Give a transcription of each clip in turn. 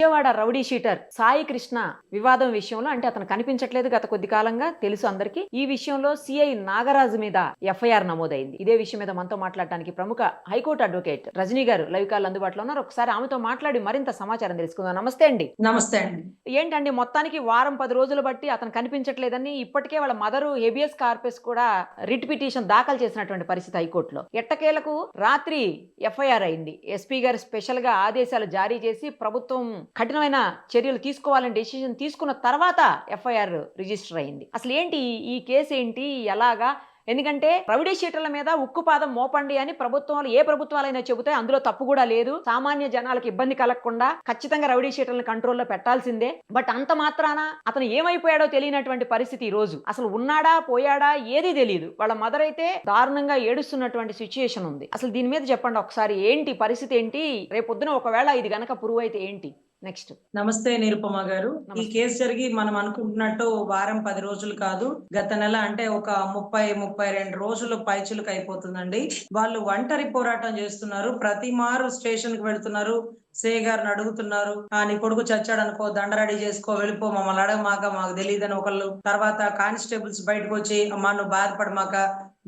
Vijayawada rowdy sheeter Sai Krishna వివాదం విషయంలో అంటే అతను కనిపించట్లేదు గత కొద్ది కాలంగా తెలుసు అందరికీ. ఈ విషయంలో సిఐ నాగరాజు మీద ఎఫ్ఐఆర్ నమోదైంది. ఇదే విషయం మీద మనతో మాట్లాడడానికి ప్రముఖ హైకోర్టు అడ్వకేట్ రజనీ గారు లైవ్ కాల్ అందుబాటులో ఉన్నారు. ఒకసారి ఆమెతో మాట్లాడి మరింత సమాచారం తెలుసుకుందాం. నమస్తే అండి. నమస్తే అండి. ఏంటండి మొత్తానికి వారం 10 రోజులు బట్టి అతను కనిపించట్లేదని ఇప్పటికే వాళ్ళ మదరు హెబియస్ కార్పస్ కూడా రిట్ పిటిషన్ దాఖలు చేసినటువంటి పరిస్థితి హైకోర్టులో. ఎట్టకేలకు రాత్రి ఎఫ్ఐఆర్ అయింది. ఎస్పీ గారు స్పెషల్ గా ఆదేశాలు జారీ చేసి ప్రభుత్వం కఠినమైన చర్యలు తీసుకోవాలని డెసిషన్ తీసుకున్న తర్వాత ఎఫ్ఐఆర్ రిజిస్టర్ అయింది. అసలు ఏంటి ఈ కేసు ఏంటి, ఎలాగా? ఎందుకంటే రౌడీ షీటర్ల మీద ఉక్కుపాదం మోపండి అని ప్రభుత్వాలు ఏ ప్రభుత్వాలైనా చెబుతాయి. అందులో తప్పు కూడా లేదు. సామాన్య జనాలకు ఇబ్బంది కలగకుండా ఖచ్చితంగా రౌడీ షీటర్లను కంట్రోల్లో పెట్టాల్సిందే. బట్ అంత మాత్రాన అతను ఏమైపోయాడో తెలియనటువంటి పరిస్థితి ఈ రోజు. అసలు ఉన్నాడా పోయాడా ఏదీ తెలియదు. వాళ్ళ మదర్ అయితే దారుణంగా ఏడుస్తున్నటువంటి సిచ్యుయేషన్ ఉంది. అసలు దీని మీద చెప్పండి ఒకసారి, ఏంటి పరిస్థితి ఏంటి? రేపొద్దున ఒకవేళ ఇది గనక ప్రూవ్ అయితే ఏంటి నెక్స్ట్? నమస్తే నిరుపమ గారు. ఈ కేసు జరిగి మనం అనుకుంటున్నట్టు వారం 10 రోజులు కాదు, గత నెల అంటే ఒక 30-32 రోజులు పైచులకు అయిపోతుందండి. వాళ్ళు ఒంటరి పోరాటం చేస్తున్నారు. ప్రతి మారు స్టేషన్ కి వెళ్తున్నారు. సే గారిని అడుగుతున్నారు, నీ కొడుకు చచ్చాడు అనుకో, దండ రెడీ చేసుకో, వెళ్ళిపో, మమ్మల్ని అడగమాక, మాకు తెలియదని ఒకళ్ళు. తర్వాత కానిస్టేబుల్స్ బయటకు వచ్చి, అమ్మా నువ్వు బాధపడమాక,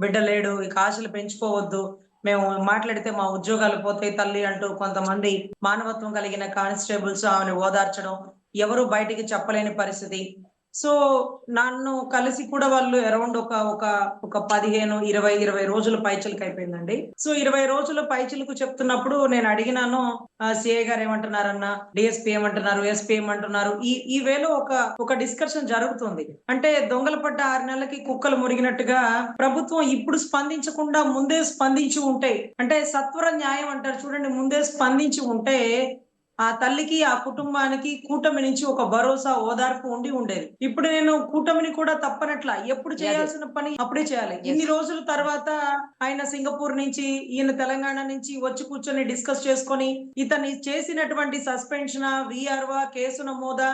బిడ్డ లేడు, ఇక ఆశలు పెంచుకోవద్దు, మేము మాట్లాడితే మా ఉద్యోగాలు పోతాయి తల్లి అంటూ కొంతమంది మానవత్వం కలిగిన కానిస్టేబుల్స్ ఆమెను ఓదార్చడం, ఎవరు బయటికి చెప్పలేని పరిస్థితి. సో నన్ను కలిసి కూడా వాళ్ళు అరౌండ్ ఒక 15-20 రోజుల పైచిలకు అయిపోయిందండి. సో 20 రోజుల పైచిలకు చెప్తున్నప్పుడు నేను అడిగినాను, సిఐ గారు ఏమంటున్నారన్నా, డిఎస్పీ ఏమంటున్నారు, ఎస్పీ ఏమంటున్నారు, ఈ వేలో ఒక డిస్కషన్ జరుగుతుంది. అంటే దొంగల పడ్డ 6 నెలలకి కుక్కలు మురిగినట్టుగా ప్రభుత్వం ఇప్పుడు స్పందించకుండా ముందే స్పందించి ఉంటే, అంటే సత్వర న్యాయం అంటారు చూడండి, ముందే స్పందించి ఉంటే ఆ తల్లికి ఆ కుటుంబానికి కూటమి నుంచి ఒక భరోసా ఓదార్పు ఉండేది. ఇప్పుడు నేను కూటమిని కూడా తప్పనట్లా, ఎప్పుడు చేయాల్సిన పని అప్పుడే చేయాలి. ఇన్ని రోజుల తర్వాత ఆయన సింగపూర్ నుంచి, ఈయన తెలంగాణ నుంచి వచ్చి కూర్చొని డిస్కస్ చేసుకొని ఇతన్ని చేసినటువంటి సస్పెన్షన్, విఆర్వా, కేసు నమోదా,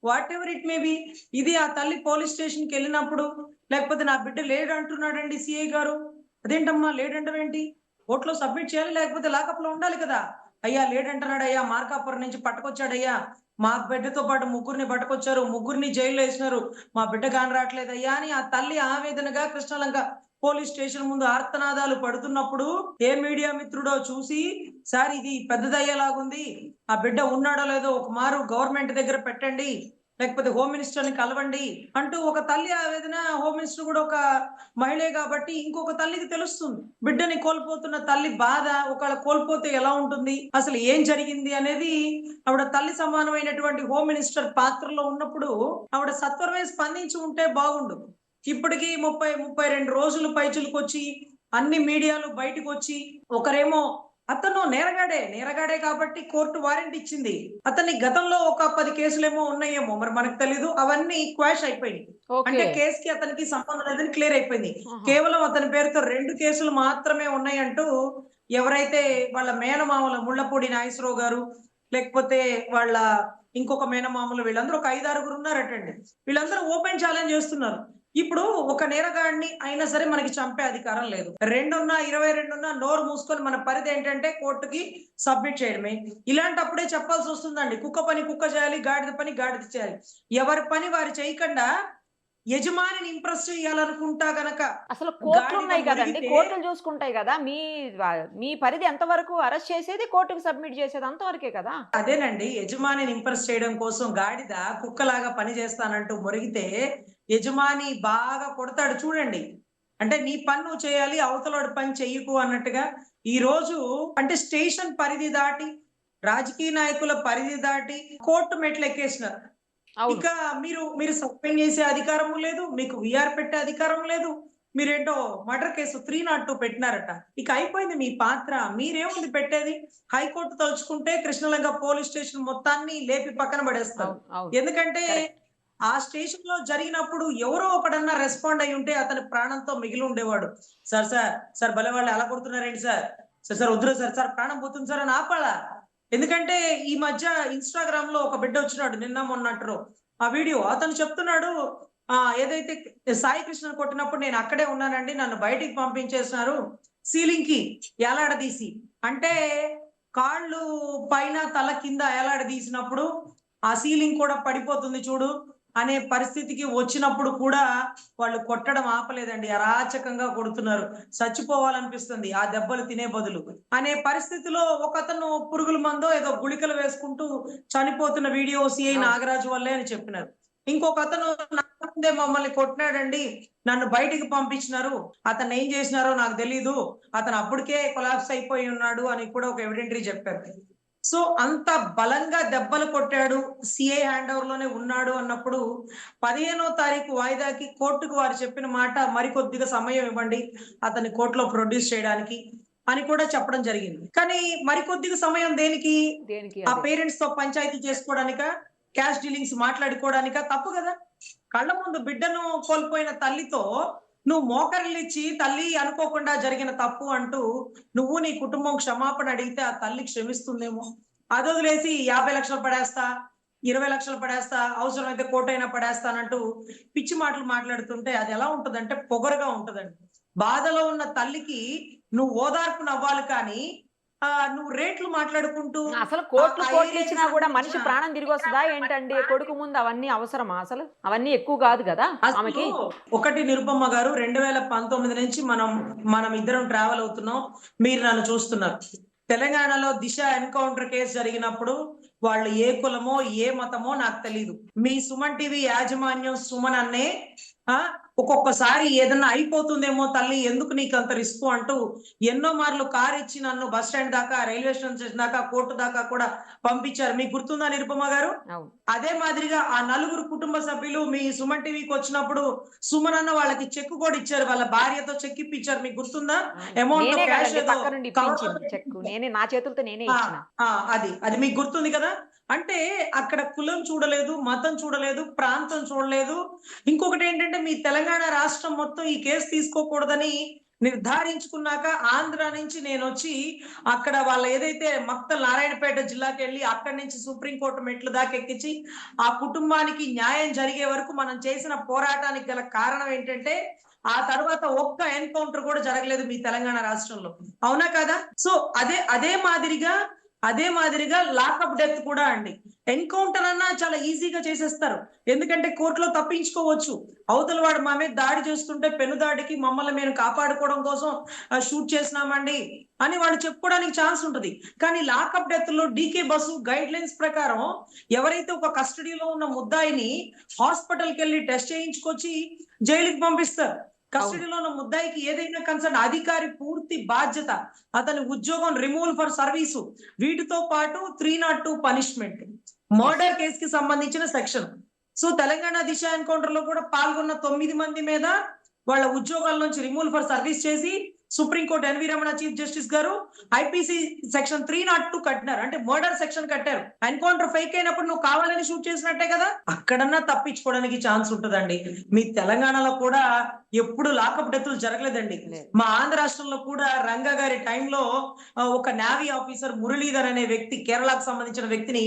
whatever it may be, ఇది ఆ తల్లి పోలీస్ స్టేషన్ కి వెళ్ళినప్పుడు, లేకపోతే నా బిడ్డ లేడు అంటున్నాడండి సిఐ గారు, అదేంటమ్మా లేడంటావేంటి, కోర్టులో సబ్మిట్ చేయాలి, లేకపోతే లాకప్ లో ఉండాలి కదా. అయ్యా లేడంటున్నాడయ్యా, మార్కాపురం నుంచి పట్టుకొచ్చాడయ్యా, మా బిడ్డతో పాటు 3 పట్టుకొచ్చారు, 3 జైల్లో వేసినారు, మా బిడ్డ కాని రావట్లేదయ్యా అని ఆ తల్లి ఆవేదనగా కృష్ణలంక పోలీస్ స్టేషన్ ముందు ఆర్తనాదాలు పడుతున్నప్పుడు ఏ మీడియా మిత్రుడో చూసి, సార్ ఇది పెద్దదయ్యేలాగుంది, ఆ బిడ్డ ఉన్నాడో లేదో ఒక మారు గవర్నమెంట్ దగ్గర పెట్టండి, లేకపోతే హోమ్ మినిస్టర్ ని కలవండి అంటూ ఒక తల్లి ఆవేదన. హోమ్ మినిస్టర్ కూడా ఒక మహిళే కాబట్టి ఇంకొక తల్లికి తెలుస్తుంది బిడ్డని కోల్పోతున్న తల్లి బాధ, ఒకవేళ కోల్పోతే ఎలా ఉంటుంది, అసలు ఏం జరిగింది అనేది. ఆవిడ తల్లి సమానమైనటువంటి హోమ్ మినిస్టర్ పాత్రలో ఉన్నప్పుడు ఆవిడ సత్వరమే స్పందించి ఉంటే బాగుండు. ఇప్పటికీ 30-32 రోజులు పైచులకు వచ్చి అన్ని మీడియాలు బయటకు వచ్చి, ఒకరేమో అతను నేరగాడే కాబట్టి కోర్టు వారెంట్ ఇచ్చింది, అతన్ని గతంలో ఒక 10 కేసులేమో ఉన్నాయేమో, మరి మనకు తెలీదు, అవన్నీ క్వాష్ అయిపోయింది. అంటే కేసుకి అతనికి సంబంధం లేదని క్లియర్ అయిపోయింది. కేవలం అతని పేరుతో 2 కేసులు మాత్రమే ఉన్నాయంటూ ఎవరైతే వాళ్ళ మేనమామల ముళ్ళపూడి నాగేశ్వరరావు గారు, లేకపోతే వాళ్ళ ఇంకొక మేనమామలు, వీళ్ళందరూ ఒక 5-6 ఉన్నారటండి. వీళ్ళందరూ ఓపెన్ ఛాలెంజ్ చేస్తున్నారు. ఇప్పుడు ఒక నేరగాడిని అయినా సరే మనకి చంపే అధికారం లేదు. 22 నోరు మూసుకొని మన పరిధి ఏంటంటే కోర్టుకి సబ్మిట్ చేయడమే. ఇలాంటప్పుడే చెప్పాల్సి వస్తుందండి, కుక్క పని కుక్క చేయాలి, గాడిద పని గాడిద చేయాలి. ఎవరి పని వారు చేయకుండా యజమానిని ఇంప్రెస్ చేయాలనుకుంటా గనక, అసలు కోర్టులు ఉన్నాయి కదండి, కోర్టులు చూసుకుంటాయి కదా. మీ పరిధి ఎంతవరకు అరెస్ట్ చేసేది, కోర్టుకు సబ్మిట్ చేసేది అంతవరకే కదా. అదేనండి, యజమానిని ఇంప్రెస్ చేయడం కోసం గాడిద కుక్కలాగా పని చేస్తానంటూ మురిగితే యజమాని బాగా కొడతాడు చూడండి. అంటే నీ పని నువ్వు చేయాలి, అవతలవాడి పని చెయ్యకు అన్నట్టుగా ఈ రోజు అంటే స్టేషన్ పరిధి దాటి, రాజకీయ నాయకుల పరిధి దాటి కోర్టు మెట్లు ఎక్కేసినారు. ఇక మీరు సస్పెండ్ చేసే అధికారం లేదు, మీకు విఆర్ పెట్టే అధికారం లేదు. మీరేంటో మర్డర్ కేసు 302 పెట్టినారట. ఇక అయిపోయింది మీ పాత్ర. మీరేముంది పెట్టేది? హైకోర్టు తలుచుకుంటే కృష్ణలంక పోలీస్ స్టేషన్ మొత్తాన్ని లేపి పక్కన పడేస్తారు. ఎందుకంటే ఆ స్టేషన్ లో జరిగినప్పుడు ఎవరో ఒకడన్నా రెస్పాండ్ అయి ఉంటే అతని ప్రాణంతో మిగిలి ఉండేవాడు. సార్ భలే వాళ్ళు అలా కొడుతున్నారేంటి సార్ వద్దురు సార్ ప్రాణం పోతుంది సార్ అని ఆపాలా. ఎందుకంటే ఈ మధ్య ఇన్స్టాగ్రామ్ లో ఒక బిడ్డ వచ్చినాడు నిన్న మొన్నట్టు ఆ వీడియో, అతను చెప్తున్నాడు, ఏదైతే సాయి కృష్ణ కొట్టినప్పుడు నేను అక్కడే ఉన్నానండి, నన్ను బయటికి పంపించేస్తున్నారు సీలింగ్ కి ఎలాడదీసి. అంటే కాళ్ళు పైన తల కింద ఎలాడదీసినప్పుడు ఆ సీలింగ్ కూడా పడిపోతుంది చూడు అనే పరిస్థితికి వచ్చినప్పుడు కూడా వాళ్ళు కొట్టడం ఆపలేదండి. అరాచకంగా కొడుతున్నారు. చచ్చిపోవాలనిపిస్తుంది ఆ దెబ్బలు తినే బదులు అనే పరిస్థితిలో ఒకతను పురుగుల మందో ఏదో గుళికలు వేసుకుంటూ చనిపోతున్న వీడియో సిఐ నాగరాజు వల్లే అని చెప్పినారు. ఇంకొక అతను నా ముందే మమ్మల్ని కొట్టినాడండి, నన్ను బయటికి పంపించినారు, అతను ఏం చేసినారో నాకు తెలీదు, అతను అప్పటికే కొలాప్స్ అయిపోయి ఉన్నాడు అని కూడా ఒక ఎవిడెంటరీ చెప్పారు. సో అంత బలంగా దెబ్బలు కొట్టాడు, సిఐ హ్యాండ్ ఓవర్ లోనే ఉన్నాడు అన్నప్పుడు 15వ తారీఖు వాయిదాకి కోర్టుకు వారు చెప్పిన మాట మరికొద్దిగా సమయం ఇవ్వండి అతన్ని కోర్టులో ప్రొడ్యూస్ చేయడానికి అని కూడా చెప్పడం జరిగింది. కానీ మరికొద్దిగా సమయం దేనికి? ఆ పేరెంట్స్ తో పంచాయతీ చేసుకోవడానిక, క్యాష్ డీలింగ్స్ మాట్లాడుకోవడానిక? తప్పు కదా. కళ్ళ ముందు బిడ్డను కోల్పోయిన తల్లితో నువ్వు మోకరిల్లిచ్చి తల్లి అనుకోకుండా జరిగిన తప్పు అంటూ నువ్వు నీ కుటుంబం క్షమాపణ అడిగితే ఆ తల్లి క్షమిస్తుందేమో. అది వదిలేసి 50 లక్షలు పడేస్తా, 20 లక్షలు పడేస్తా, అవసరమైతే కోటైనా పడేస్తానంటూ పిచ్చి మాటలు మాట్లాడుతుంటే అది ఎలా ఉంటదంటే పొగరుగా ఉంటదండి. బాధలో ఉన్న తల్లికి నువ్వు ఓదార్పు నవ్వాలి కానీ నువ్వు రేట్లు మాట్లాడుకుంటూ అసలు కోట్లు ఇచ్చినా కూడా మనిషి ప్రాణం తిరిగి వస్తుందా ఏంటండి? కొడుకు ముందు అవన్నీ అవసరమా? అసలు అవన్నీ ఎక్కువ కాదు కదా ఆమెకి. ఒకటి నిరుపమ్మ గారు, 2019 నుంచి మనం ఇద్దరం ట్రావెల్ అవుతున్నాం, మీరు నన్ను చూస్తున్నారు. తెలంగాణలో దిశ ఎన్కౌంటర్ కేసు జరిగినప్పుడు వాళ్ళు ఏ కులమో ఏ మతమో నాకు తెలియదు. మీ సుమన్ టీవీ యాజమాన్యం సుమన్ అన్నే ఒక్కొక్కసారి ఏదన్నా అయిపోతుందేమో తల్లి, ఎందుకు నీకు అంత రిస్క్ అంటూ ఎన్నో మార్లు కార్ ఇచ్చి నన్ను బస్ స్టాండ్ దాకా, రైల్వే స్టేషన్ దాకా, కోర్టు దాకా కూడా పంపించారు. మీకు గుర్తుందా నిరుపమ గారు? అదే మాదిరిగా ఆ నలుగురు కుటుంబ సభ్యులు మీ సుమన్ టీవీకి వచ్చినప్పుడు సుమన్ అన్న వాళ్ళకి చెక్ కూడా ఇచ్చారు, వాళ్ళ భార్యతో చెక్ ఇప్పించారు. మీకు గుర్తుందా? అమౌంట్ క్యాష్ నా చేతులతో నేనే ఇచ్చిన. అది మీకు గుర్తుంది కదా. అంటే అక్కడ కులం చూడలేదు, మతం చూడలేదు, ప్రాంతం చూడలేదు. ఇంకొకటి ఏంటంటే మీ తెలంగాణ రాష్ట్రం మొత్తం ఈ కేసు తీసుకోకూడదని నిర్ధారించుకున్నాక ఆంధ్ర నుంచి నేను వచ్చి అక్కడ వాళ్ళ ఏదైతే మక్తల్ నారాయణపేట జిల్లాకి వెళ్ళి అక్కడి నుంచి సుప్రీంకోర్టు మెట్లు దాకా ఎక్కించి ఆ కుటుంబానికి న్యాయం జరిగే వరకు మనం చేసిన పోరాటానికి గల కారణం ఏంటంటే ఆ తర్వాత ఒక్క ఎన్కౌంటర్ కూడా జరగలేదు మీ తెలంగాణ రాష్ట్రంలో. అవునా కదా? సో అదే మాదిరిగా లాకప్ డెత్ కూడా అండి. ఎన్కౌంటర్ అన్నా చాలా ఈజీగా చేసేస్తారు, ఎందుకంటే కోర్టులో తప్పించుకోవచ్చు. అవతల వాడు మా మీద దాడి చేస్తుంటే పెను దాడికి మమ్మల్ని మేము కాపాడుకోవడం కోసం షూట్ చేసినామండి అని వాళ్ళు చెప్పుకోవడానికి ఛాన్స్ ఉంటుంది. కానీ లాకప్ డెత్ లో డీకే బసు గైడ్ లైన్స్ ప్రకారం ఎవరైతే ఒక కస్టడీలో ఉన్న ముద్దాయిని హాస్పిటల్కి వెళ్ళి టెస్ట్ చేయించుకొచ్చి జైలుకి పంపిస్తారు. కస్టడీలో ఉన్న ముద్దాయికి ఏదైనా కన్సర్న్ అధికారి పూర్తి బాధ్యత, అతని ఉద్యోగం రిమూవల్ ఫర్ సర్వీసు, వీటితో పాటు 302 పనిష్మెంట్, మర్డర్ కేసుకి సంబంధించిన section. So Telangana Disha encounter లో కూడా పాల్గొన్న 9 మంది మీద వాళ్ళ ఉద్యోగాల నుంచి రిమూవల్ ఫర్ సర్వీస్ చేసి supreme court NV Ramana chief justice గారు ఐపీసీ సెక్షన్ 302 కట్టినారు, అంటే మర్డర్ సెక్షన్ కట్టారు. ఎన్కౌంటర్ ఫేక్ అయినప్పుడు నువ్వు కావాలని షూట్ చేసినట్టే కదా, అక్కడన్నా తప్పించుకోవడానికి ఛాన్స్ ఉంటుందండి. మీ తెలంగాణలో కూడా ఎప్పుడు లాకప్ డెత్లు జరగలేదండి. మా ఆంధ్ర రాష్ట్రంలో కూడా రంగా గారి టైంలో ఒక నేవీ ఆఫీసర్ మురళీధర్ అనే వ్యక్తి, కేరళకు సంబంధించిన వ్యక్తిని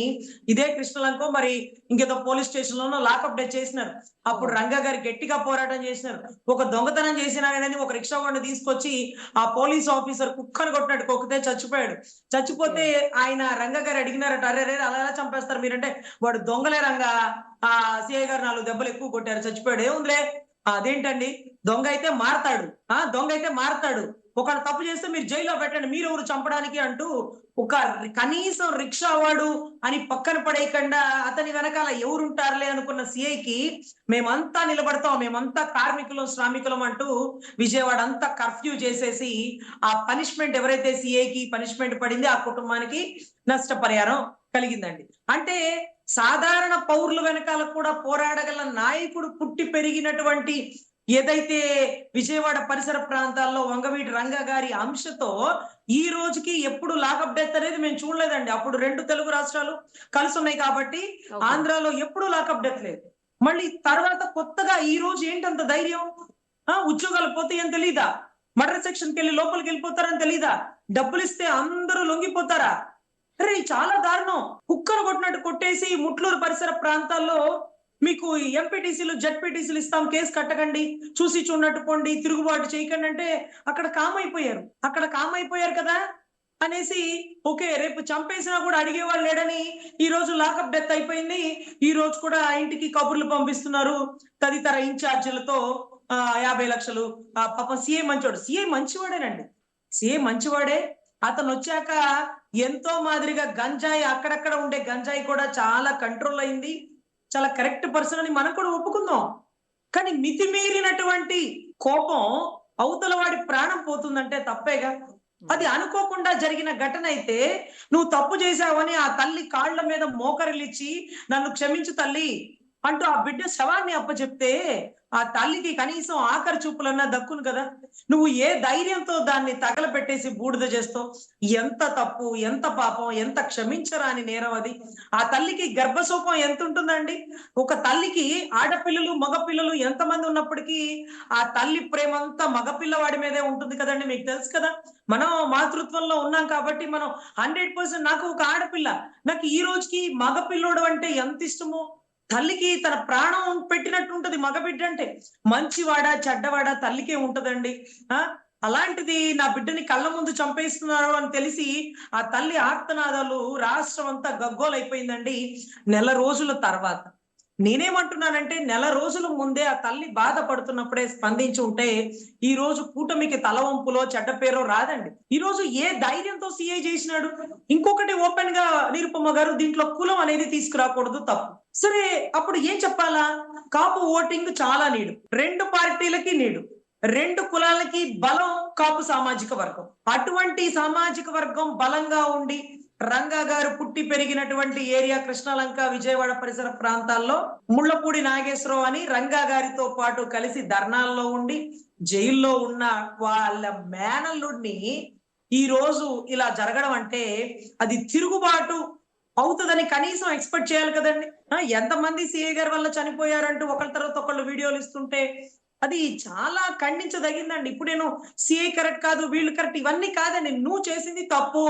ఇదే కృష్ణలంకో మరి ఇంకేదో పోలీస్ స్టేషన్ లోనో లాకప్ డెత్ చేసినారు. అప్పుడు రంగా గారు గట్టిగా పోరాటం చేసినారు. ఒక దొంగతనం చేసినారనేది ఒక రిక్షా వాడిని తీసుకొచ్చి ఆ పోలీస్ ఆఫీసర్ కుక్కను కొట్టినట్టు కొక్కితే చచ్చిపోయాడు. చచ్చిపోతే ఆయన రంగా గారు అడిగినారట, అరే అలా ఎలా చంపేస్తారు మీరంటే, వాడు దొంగలే రంగా, ఆ సిఐ గారు 4 దెబ్బలు ఎక్కువ కొట్టారు చచ్చిపోయాడు. ఏముందిలే, అదేంటండి దొంగ అయితే మారతాడు, ఒకడు తప్పు చేస్తే మీరు జైల్లో పెట్టండి, మీరు ఎవరు చంపడానికి అంటూ ఒక కనీసం రిక్షా వాడు అని పక్కన పడేయకుండా అతని వెనకాల ఎవరుంటారులే అనుకున్న సిఐకి మేమంతా నిలబడతాం, మేమంతా కార్మికులం శ్రామికులం అంటూ విజయవాడ అంతా కర్ఫ్యూ చేసేసి ఆ పనిష్మెంట్ ఎవరైతే సిఐకి పనిష్మెంట్ పడింది ఆ కుటుంబానికి నష్టపరిహారం కలిగిందండి. అంటే సాధారణ పౌరుల వెనకాల కూడా పోరాడగల నాయకుడు పుట్టి పెరిగినటువంటి ఏదైతే విజయవాడ పరిసర ప్రాంతాల్లో వంగవీటి రంగా గారి అంశతో ఈ రోజుకి ఎప్పుడు లాకప్ డెత్ అనేది మేము చూడలేదండి. అప్పుడు 2 తెలుగు రాష్ట్రాలు కలిసి ఉన్నాయి కాబట్టి ఆంధ్రాలో ఎప్పుడు లాకప్ డెత్ లేదు. మళ్ళీ తర్వాత కొత్తగా ఈ రోజు ఏంటంత ధైర్యం? ఉద్యోగాలు పోతే ఏం తెలీదా? మర్డర్ సెక్షన్కి వెళ్ళి లోపలికి వెళ్ళిపోతారని తెలీదా? డబ్బులు ఇస్తే అందరూ లొంగిపోతారా? అరే చాలా దారుణం. కుక్కను కొట్టినట్టు కొట్టేసి ముట్లూరు పరిసర ప్రాంతాల్లో మీకు ఎంపీటీసీలు జడ్పీటీసీలు ఇస్తాం, కేసు కట్టకండి, చూసి చూడనట్టు పోండి, తిరుగుబాటు చేయకండి అంటే అక్కడ కామ్ అయిపోయారు కదా. అనేసి ఓకే రేపు చంపేసినా కూడా అడిగేవాళ్ళు లేడని ఈ రోజు లాకప్ డెత్ అయిపోయింది. ఈ రోజు కూడా ఆ ఇంటికి కబుర్లు పంపిస్తున్నారు తదితర ఇన్ఛార్జీలతో 50 లక్షలు. పాపం సీఏ మంచివాడు, సీఏ మంచివాడేనండి, సీఏ మంచివాడే. అతను వచ్చాక ఎంతో మాదిరిగా గంజాయి అక్కడక్కడ ఉండే గంజాయి కూడా చాలా కంట్రోల్ అయింది. చాలా కరెక్ట్ పర్సన్ అని మనం కూడా ఒప్పుకుందాం. కానీ మితిమీరినటువంటి కోపం అవతల వాడి ప్రాణం పోతుందంటే తప్పేగా. అది అనుకోకుండా జరిగిన ఘటన అయితే నువ్వు తప్పు చేశావని ఆ తల్లి కాళ్ళ మీద మోకరిల్లిచ్చి నన్ను క్షమించు తల్లి అంటూ ఆ బిడ్డ శవాన్ని అప్పచెప్తే ఆ తల్లికి కనీసం ఆఖరి చూపులన్నా దక్కును కదా. నువ్వు ఏ ధైర్యంతో దాన్ని తగలబెట్టేసి బూడిద చేస్తావు? ఎంత తప్పు, ఎంత పాపం, ఎంత క్షమించరాని నేరం అది. ఆ తల్లికి గర్భశోకం ఎంత ఉంటుందండి. ఒక తల్లికి ఆడపిల్లలు మగపిల్లలు ఎంతమంది ఉన్నప్పటికీ ఆ తల్లి ప్రేమ అంతా మగపిల్లవాడి మీదే ఉంటుంది కదండి. మీకు తెలుసు కదా, మనం మాతృత్వంలో ఉన్నాం కాబట్టి మనం 100%. నాకు ఒక ఆడపిల్ల, నాకు ఈ రోజుకి మగపిల్లోడు అంటే ఎంత ఇష్టమో. తల్లికి తన ప్రాణం పెట్టినట్టు ఉంటది మగబిడ్డ అంటే. మంచివాడా చెడ్డవాడా తల్లికే ఉంటదండి. అలాంటిది నా బిడ్డని కళ్ళ ముందు చంపేస్తున్నారు అని తెలిసి ఆ తల్లి ఆర్తనాదాలు రాష్ట్రం అంతా గగ్గోలైపోయిందండి. నెల రోజుల తర్వాత నేనేమంటున్నానంటే, నెల రోజుల ముందే ఆ తల్లి బాధపడుతున్నప్పుడే స్పందించి ఉంటే ఈ రోజు కూటమికి తలవంపులో చెడ్డ పేరో రాదండి. ఈ రోజు ఏ ధైర్యంతో సీఐ చేసినాడు? ఇంకొకటి ఓపెన్ గా నిరుపమ గారు, దీంట్లో కులం అనేది తీసుకురాకూడదు, తప్పు. సరే అప్పుడు ఏం చెప్పాలా? కాపు ఓటింగ్ చాలా నీడు, 2 పార్టీలకి నీడు, 2 కులాలకి బలం కాపు సామాజిక వర్గం. అటువంటి సామాజిక వర్గం బలంగా ఉండి రంగా గారు పుట్టి పెరిగినటువంటి ఏరియా కృష్ణలంక విజయవాడ పరిసర ప్రాంతాల్లో ముళ్ళపూడి నాగేశ్వరరావు అని రంగా గారితో పాటు కలిసి ధర్నాల్లో ఉండి జైల్లో ఉన్న వాళ్ళ మేనల్లుడిని ఈ రోజు ఇలా జరగడం అంటే అది తిరుగుబాటు అవుతుందని కనీసం ఎక్స్పెక్ట్ చేయాలి కదండి. ఎంతమంది సిఐ గారి వల్ల చనిపోయారంటూ ఒకళ్ళ తర్వాత ఒకళ్ళు వీడియోలు ఇస్తుంటే అది చాలా ఖండించదగిందండి. ఇప్పుడు నేను సిఐ కరెక్ట్ కాదు, వీళ్ళు కరెక్ట్, ఇవన్నీ కాదండి. నువ్వు చేసింది తప్పు,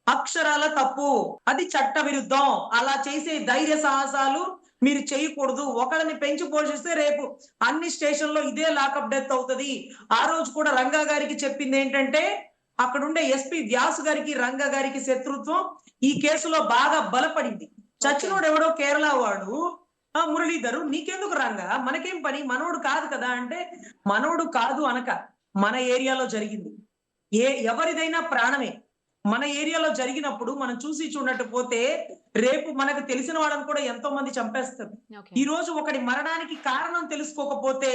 అక్షరాల తప్పు, అది చట్ట విరుద్ధం. అలా చేసే ధైర్య సాహసాలు మీరు చేయకూడదు. ఒకళ్ళని పెంచి పోషిస్తే రేపు అన్ని స్టేషన్లో ఇదే లాకప్ డెత్ అవుతుంది. ఆ రోజు కూడా రంగా గారికి చెప్పింది ఏంటంటే, అక్కడుండే ఎస్పీ వ్యాసు గారికి రంగా గారికి శత్రుత్వం ఈ కేసులో బాగా బలపడింది. చచ్చినోడు ఎవడో కేరళ వాడు, మురళీధరు, నీకెందుకు రంగా, మనకేం పని, మనోడు కాదు కదా అంటే, మనోడు కాదు అనక మన ఏరియాలో జరిగింది. ఎవరిదైనా ప్రాణమే. మన ఏరియాలో జరిగినప్పుడు మనం చూసి చూడట్టు పోతే రేపు మనకు తెలిసిన వాళ్ళని కూడా ఎంతో మంది చంపేస్తారు. ఈ రోజు ఒకటి మరణానికి కారణం తెలుసుకోకపోతే,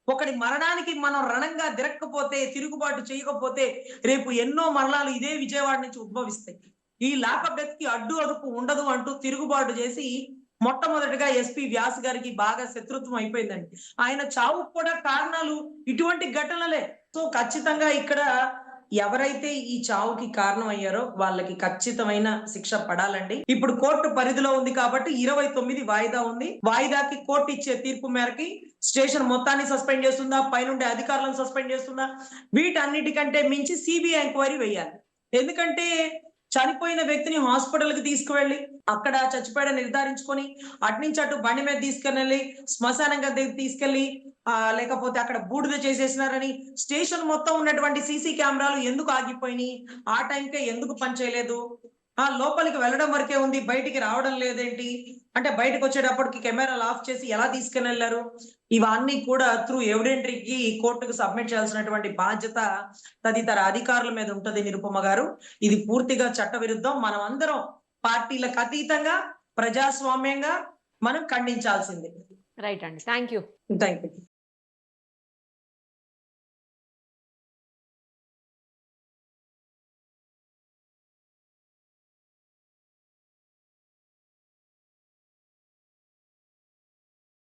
ఒకటి మరణానికి మనం రణంగా దిరక్కపోతే, తిరుగుబాటు చేయకపోతే రేపు ఎన్నో మరణాలు ఇదే విజయవాడ నుంచి ఉద్భవిస్తాయి. ఈ లాకప్ డెత్ కి అడ్డు అదుపు ఉండదు అంటూ తిరుగుబాటు చేసి మొట్టమొదటిగా ఎస్పీ వ్యాస్ గారికి బాగా శత్రుత్వం అయిపోయిందండి. ఆయన చావుకు కూడా కారణాలు ఇటువంటి ఘటనలే. సో ఖచ్చితంగా ఇక్కడ ఎవరైతే ఈ చావుకి కారణం అయ్యారో వాళ్ళకి ఖచ్చితమైన శిక్ష పడాలండి. ఇప్పుడు కోర్టు పరిధిలో ఉంది కాబట్టి 29 వాయిదా ఉంది. వాయిదాకి కోర్టు ఇచ్చే తీర్పు మేరకి స్టేషన్ మొత్తాన్ని సస్పెండ్ చేస్తుందా, పైనుండే అధికారులను సస్పెండ్ చేస్తుందా, వీటన్నిటికంటే మించి సిబిఐ ఎంక్వైరీ వేయాలి. ఎందుకంటే చనిపోయిన వ్యక్తిని హాస్పిటల్ కి తీసుకువెళ్ళి అక్కడ చచ్చిపోయాడని నిర్ధారించుకొని అట్నుంచి అటు బండి మీద తీసుకెళ్ళి శ్మశానం దగ్గర తీసుకెళ్లి లేకపోతే అక్కడ బూడిద చేసేసినారని స్టేషన్ మొత్తం ఉన్నటువంటి సీసీ కెమెరాలు ఎందుకు ఆగిపోయినాయి, ఆ టైంకే ఎందుకు పనిచేయలేదు, లోపలికి వెళ్ళడం వరకే ఉంది, బయటికి రావడం లేదేంటి అంటే, బయటకు వచ్చేటప్పటికి కెమెరాలు ఆఫ్ చేసి ఎలా తీసుకుని వెళ్ళారు, ఇవన్నీ కూడా త్రూ ఎవిడెంటరీకి కోర్టుకు సబ్మిట్ చేయాల్సినటువంటి బాధ్యత తదితర అధికారుల మీద ఉంటది నిరుపమ గారు. ఇది పూర్తిగా చట్ట విరుద్ధం. మనం అందరం పార్టీలకు అతీతంగా ప్రజాస్వామ్యంగా మనం ఖండించాల్సిందే. రైట్ అండి, థ్యాంక్ యూ. Thank you.